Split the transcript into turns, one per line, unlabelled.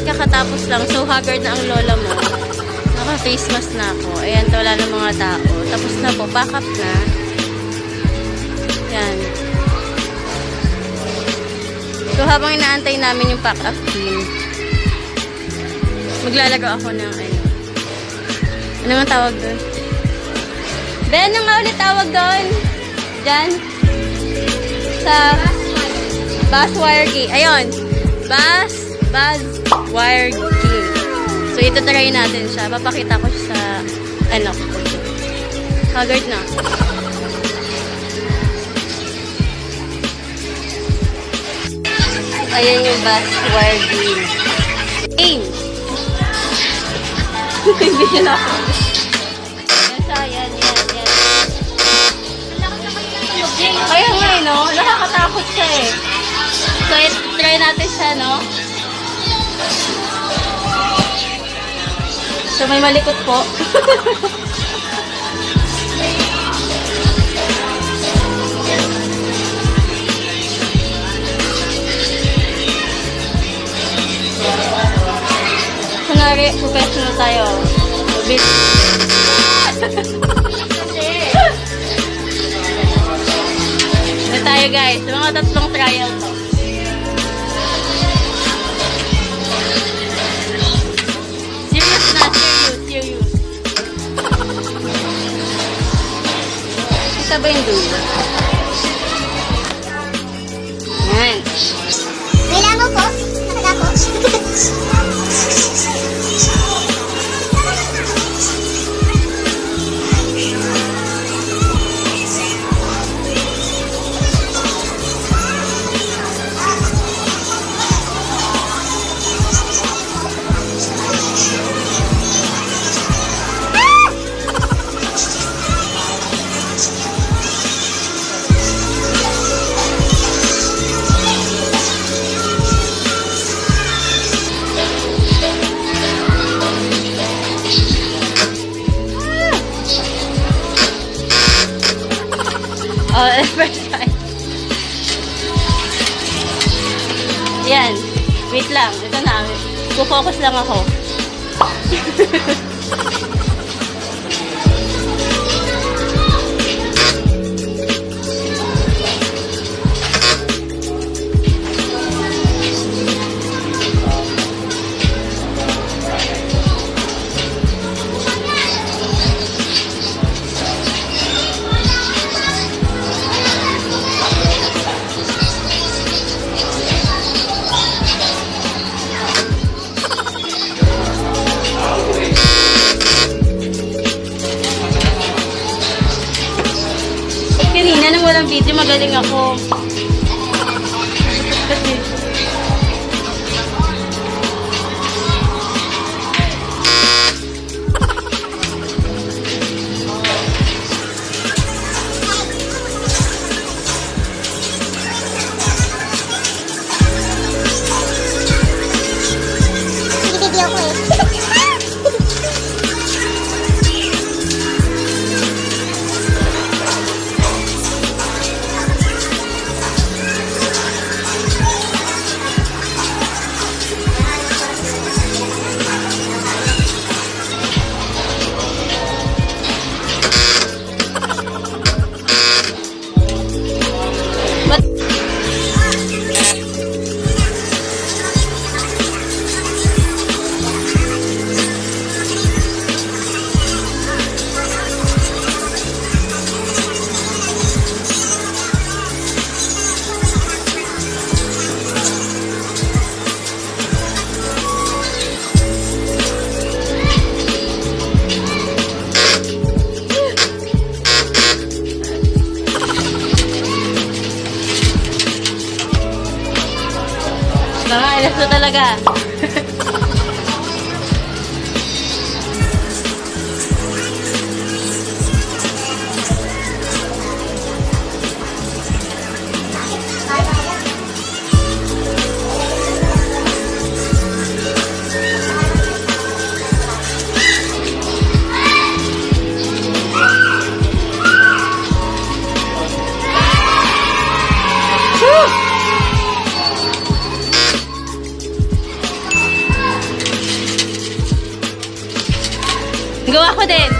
Kakatapos lang, so haggard na ang lola mo. Naka-face mask na ako. Ayan, wala na mga tao. Tapos na po, pack up na. Yan. So habang inaantay namin yung pack up team, maglalagaw ako ng ano nga tawag doon? Ben, ano nga ulit tawag doon? Diyan? Sa bus wire key. Ayun. Bus wire key. So, ito try natin siya. Papakita ko siya sa anak ko. Haggard na. Ayan yung bus wire key. Aim! Hindi siya na ako. Yan. Kaya nga no? Nakakatakot siya eh. So, try natin siya, no? So, may malikot po. Kunwari, professional tayo. Ito tayo guys. Mga tatlong trial to. Serious. Isa ba yung dulo? Yan.
Kailangan po. Nakaka po.
Oh, first time. Yan. Wait lang. Ito na. Focus lang ako. Kanina nang walang video, magaling ako. Kasi
Video ko eh.
mga alas na talaga. Gawa ko din.